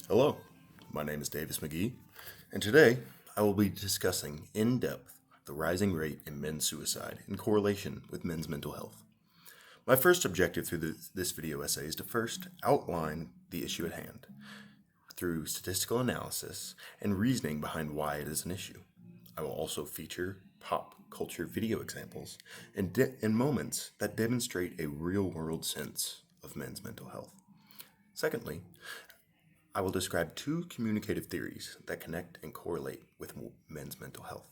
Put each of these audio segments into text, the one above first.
Hello, my name is Davis McGhee, and today I will be discussing in depth the rising rate in men's suicide in correlation with men's mental health. My first objective through this video essay is to first outline the issue at hand through statistical analysis and reasoning behind why it is an issue. I will also feature pop culture video examples and moments that demonstrate a real world sense of men's mental health. Secondly, I will describe two communicative theories that connect and correlate with men's mental health.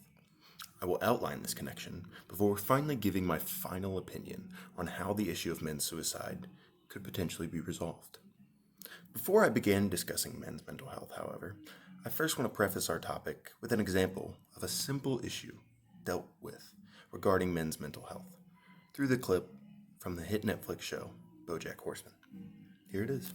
I will outline this connection before finally giving my final opinion on how the issue of men's suicide could potentially be resolved. Before I begin discussing men's mental health, however, I first want to preface our topic with an example of a simple issue dealt with regarding men's mental health through the clip from the hit Netflix show BoJack Horseman. Here it is.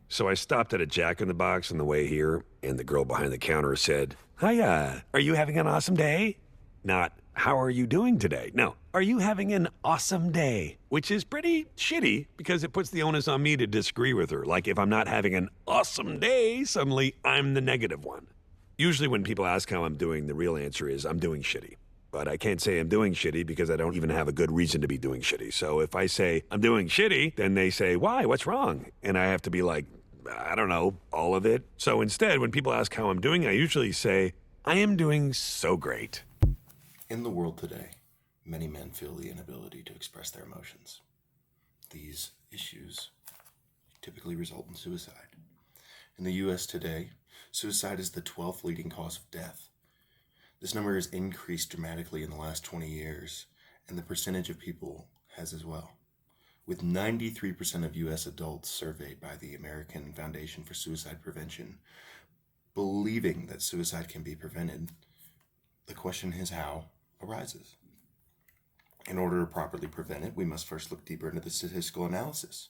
So I stopped at a Jack in the Box on the way here, and the girl behind the counter said, "Hiya, are you having an awesome day?" Not, "How are you doing today?" No, "Are you having an awesome day?" Which is pretty shitty because it puts the onus on me to disagree with her. Like if I'm not having an awesome day, suddenly I'm the negative one. Usually when people ask how I'm doing, the real answer is I'm doing shitty. But I can't say I'm doing shitty because I don't even have a good reason to be doing shitty. So if I say I'm doing shitty, then they say, "Why? What's wrong?" And I have to be like, I don't know, all of it. So instead, when people ask how I'm doing, I usually say, I am doing so great. In the world today, many men feel the inability to express their emotions. These issues typically result in suicide. In the U.S. today, suicide is the 12th leading cause of death. This number has increased dramatically in the last 20 years, and the percentage of people has as well. With 93% of U.S. adults surveyed by the American Foundation for Suicide Prevention believing that suicide can be prevented, the question is how arises. In order to properly prevent it, we must first look deeper into the statistical analysis.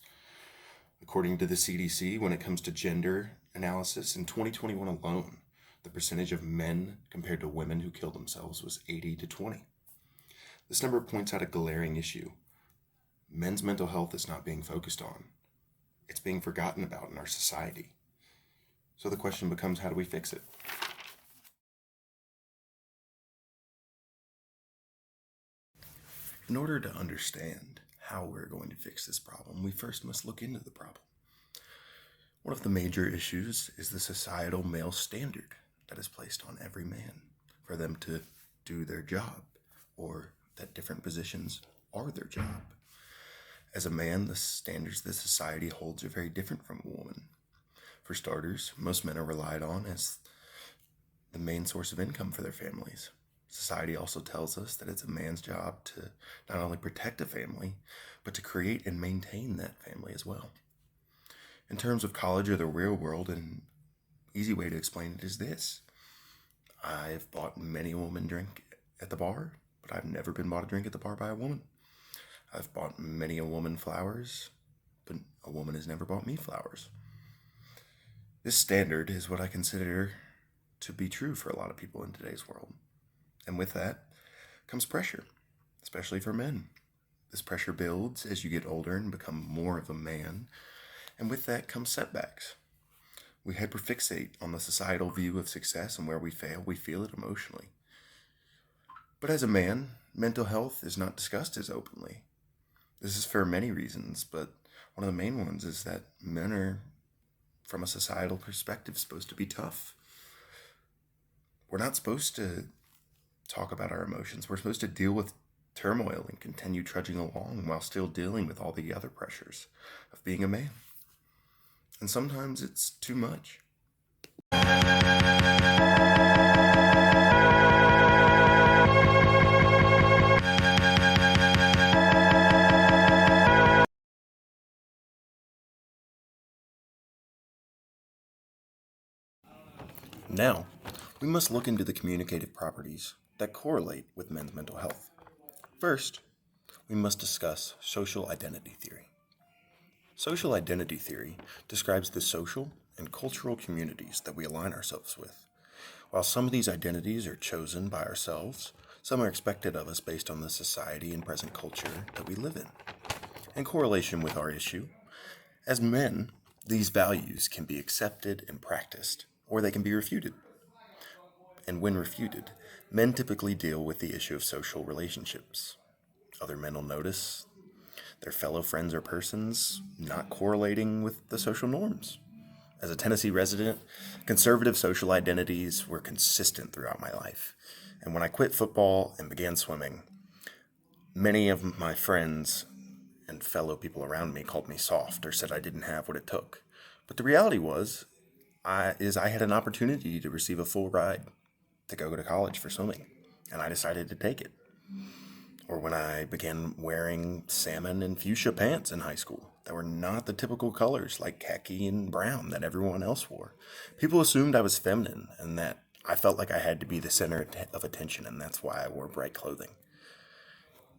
According to the CDC, when it comes to gender analysis, in 2021 alone, the percentage of men compared to women who killed themselves was 80 to 20. This number points out a glaring issue. Men's mental health is not being focused on. It's being forgotten about in our society. So the question becomes, how do we fix it? In order to understand how we're going to fix this problem, we first must look into the problem. One of the major issues is the societal male standard that is placed on every man for them to do their job, or that different positions are their job. As a man, the standards that society holds are very different from a woman. For starters, most men are relied on as the main source of income for their families. Society also tells us that it's a man's job to not only protect a family, but to create and maintain that family as well. In terms of college or the real world, an easy way to explain it is this. I've bought many a woman drink at the bar, but I've never been bought a drink at the bar by a woman. I've bought many a woman flowers, but a woman has never bought me flowers. This standard is what I consider to be true for a lot of people in today's world. And with that comes pressure, especially for men. This pressure builds as you get older and become more of a man, and with that comes setbacks. We hyperfixate on the societal view of success, and where we fail, we feel it emotionally. But as a man, mental health is not discussed as openly. This is for many reasons, but one of the main ones is that men are, from a societal perspective, supposed to be tough. We're not supposed to talk about our emotions. We're supposed to deal with turmoil and continue trudging along while still dealing with all the other pressures of being a man. And sometimes it's too much. Now, we must look into the communicative properties that correlate with men's mental health. First, we must discuss social identity theory. Social identity theory describes the social and cultural communities that we align ourselves with. While some of these identities are chosen by ourselves, some are expected of us based on the society and present culture that we live in. In correlation with our issue, as men, These values can be accepted and practiced, or they can be refuted. And when refuted, men typically deal with the issue of social relationships. Other men will notice their fellow friends or persons not correlating with the social norms. As a Tennessee resident, conservative social identities were consistent throughout my life. And when I quit football and began swimming, many of my friends and fellow people around me called me soft or said I didn't have what it took. But the reality I had an opportunity to receive a full ride to go to college for swimming, and I decided to take it. Or when I began wearing salmon and fuchsia pants in high school that were not the typical colors like khaki and brown that everyone else wore. People assumed I was feminine and that I felt like I had to be the center of attention, and that's why I wore bright clothing.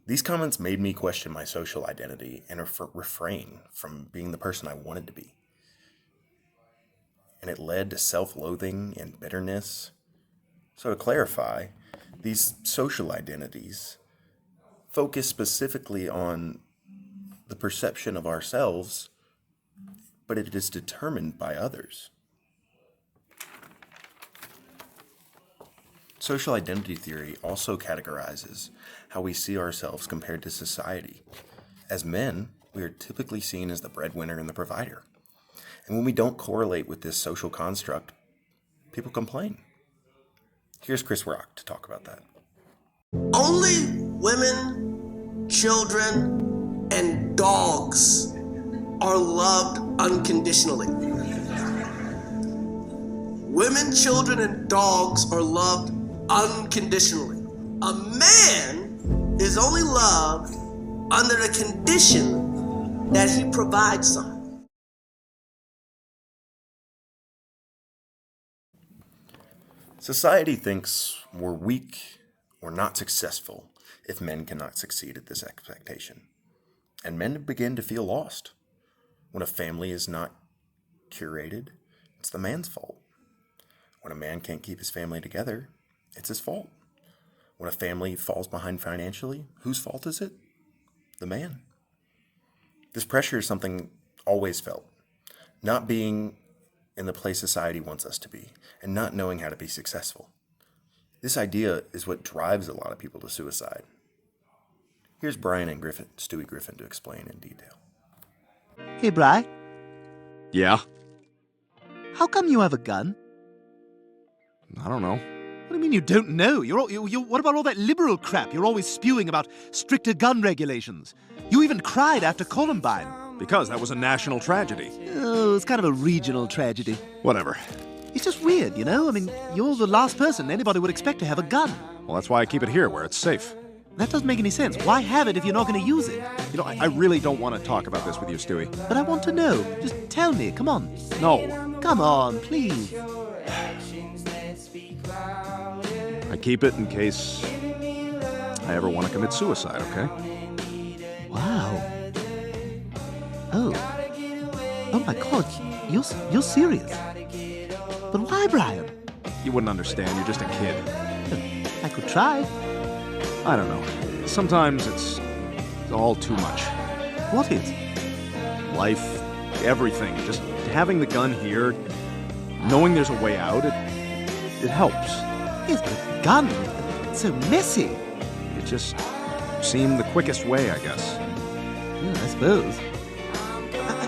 These comments made me question my social identity and refrain from being the person I wanted to be. And it led to self-loathing and bitterness. So to clarify, these social identities focus specifically on the perception of ourselves, but it is determined by others. Social identity theory also categorizes how we see ourselves compared to society. As men, we are typically seen as the breadwinner and the provider. And when we don't correlate with this social construct, people complain. Here's Chris Rock to talk about that. Only women, children, and dogs are loved unconditionally. Women, children, and dogs are loved unconditionally. A man is only loved under the condition that he provides something. Society thinks we're weak or not successful if men cannot succeed at this expectation. And men begin to feel lost. When a family is not curated, it's the man's fault. When a man can't keep his family together, it's his fault. When a family falls behind financially, whose fault is it? The man. This pressure is something always felt. Not being in the place society wants us to be, and not knowing how to be successful. This idea is what drives a lot of people to suicide. Here's Brian and Stewie Griffin to explain in detail. Hey, Bri, Yeah? how come you have a gun? I don't know. What do you mean you don't know? What about all that liberal crap you're always spewing about stricter gun regulations? You even cried after Columbine. Because that was a national tragedy. Oh, it's kind of a regional tragedy. Whatever. It's just weird, you know? I mean, you're the last person anybody would expect to have a gun. Well, that's why I keep it here, where it's safe. That doesn't make any sense. Why have it if you're not going to use it? You know, I really don't want to talk about this with you, Stewie. But I want to know. Just tell me, come on. No. Come on, please. I keep it in case I ever want to commit suicide, okay? Wow. Oh. Oh my God, you're serious. But why, Brian? You wouldn't understand, you're just a kid. I could try. I don't know. Sometimes it's all too much. What is? Life, everything. Just having the gun here, knowing there's a way out, it helps. Yes, but a gun? It's so messy. It just seemed the quickest way, I guess. Yeah, I suppose.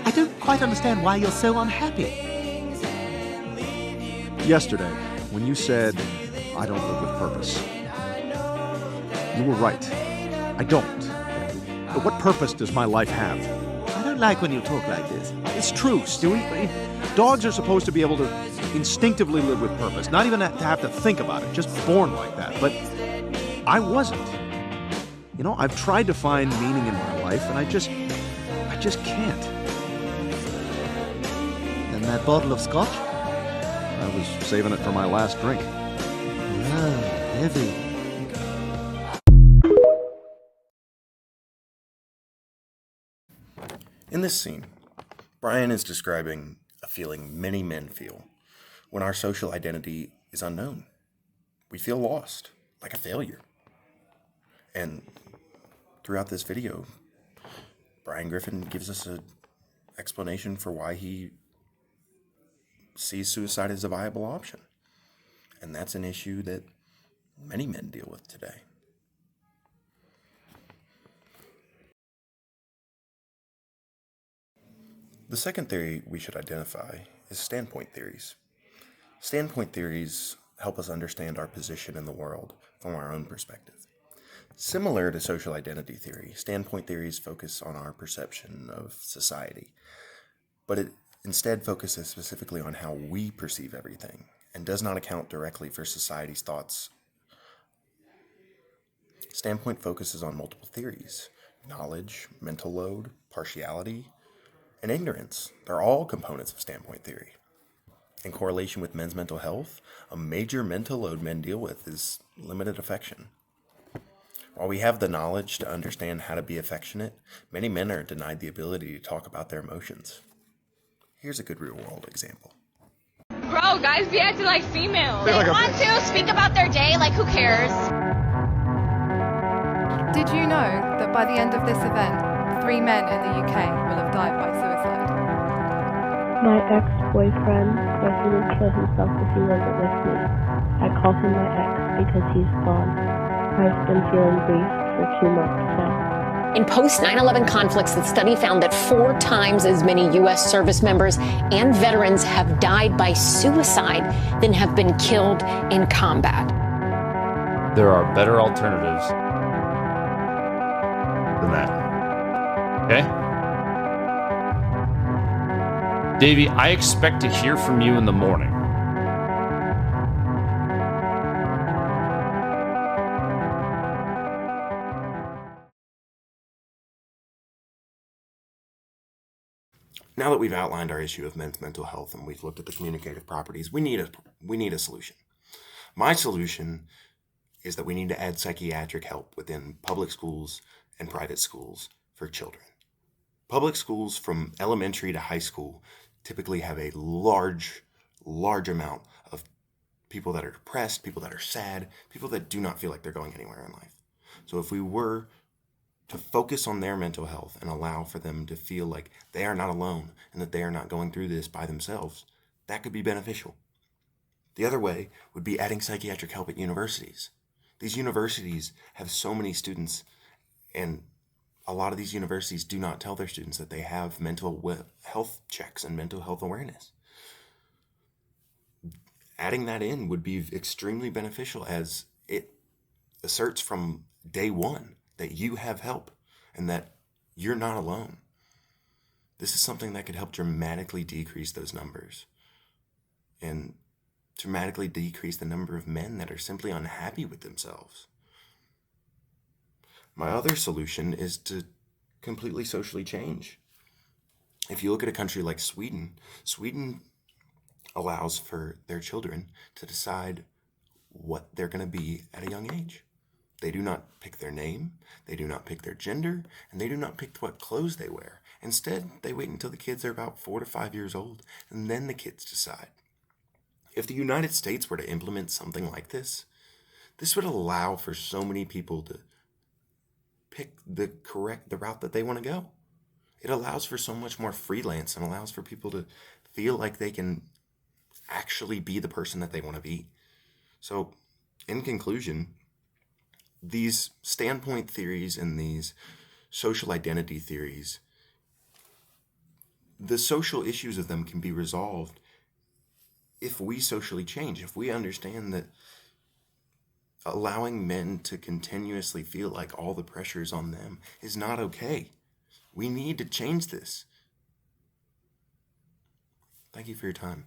I don't quite understand why you're so unhappy. Yesterday, when you said, I don't live with purpose, you were right. I don't. But what purpose does my life have? I don't like when you talk like this. It's true, Stewie. I mean, dogs are supposed to be able to instinctively live with purpose, not even have to think about it, just born like that. But I wasn't. You know, I've tried to find meaning in my life, and I just can't. And that bottle of scotch? I was saving it for my last drink. Ah, heavy. In this scene, Brian is describing a feeling many men feel when our social identity is unknown. We feel lost, like a failure. And throughout this video, Brian Griffin gives us an explanation for why he sees suicide as a viable option. And that's an issue that many men deal with today. The second theory we should identify is standpoint theories. Standpoint theories help us understand our position in the world from our own perspective. Similar to social identity theory, standpoint theories focus on our perception of society, but it instead focuses specifically on how we perceive everything and does not account directly for society's thoughts. Standpoint focuses on multiple theories: knowledge, mental load, partiality, and ignorance. They're all components of standpoint theory. In correlation with men's mental health, a major mental load men deal with is limited affection. While we have the knowledge to understand how to be affectionate, many men are denied the ability to talk about their emotions. Here's a good real-world example. Bro, guys be acting like females. They want to speak about their day, like who cares? Did you know that by the end of this event, 3 men in the UK will have died by suicide? My ex-boyfriend threatened to kill himself if he wasn't with me. I call him my ex because he's gone. I've been feeling grief for 2 months now. In post-9/11 conflicts, the study found that 4 times as many U.S. service members and veterans have died by suicide than have been killed in combat. There are better alternatives than that. Okay? Davey, I expect to hear from you in the morning. Now that we've outlined our issue of men's mental health and we've looked at the communicative properties, we need a solution. My solution is that we need to add psychiatric help within public schools and private schools for children. Public schools from elementary to high school typically have a large amount of people that are depressed, people that are sad, people that do not feel like they're going anywhere in life. So if we were to focus on their mental health and allow for them to feel like they are not alone and that they are not going through this by themselves, that could be beneficial. The other way would be adding psychiatric help at universities. These universities have so many students, and a lot of these universities do not tell their students that they have mental health checks and mental health awareness. Adding that in would be extremely beneficial, as it asserts from day one that you have help and that you're not alone. This is something that could help dramatically decrease those numbers and dramatically decrease the number of men that are simply unhappy with themselves. My other solution is to completely socially change. If you look at a country like Sweden, Sweden allows for their children to decide what they're going to be at a young age. They do not pick their name, they do not pick their gender, and they do not pick what clothes they wear. Instead, they wait until the kids are about 4 to 5 years old, and then the kids decide. If the United States were to implement something like this would allow for so many people to pick the route that they want to go. It allows for so much more freelance and allows for people to feel like they can actually be the person that they want to be. So, in conclusion, these standpoint theories and these social identity theories, the social issues of them can be resolved if we socially change, if we understand that allowing men to continuously feel like all the pressure is on them is not okay. We need to change this. Thank you for your time.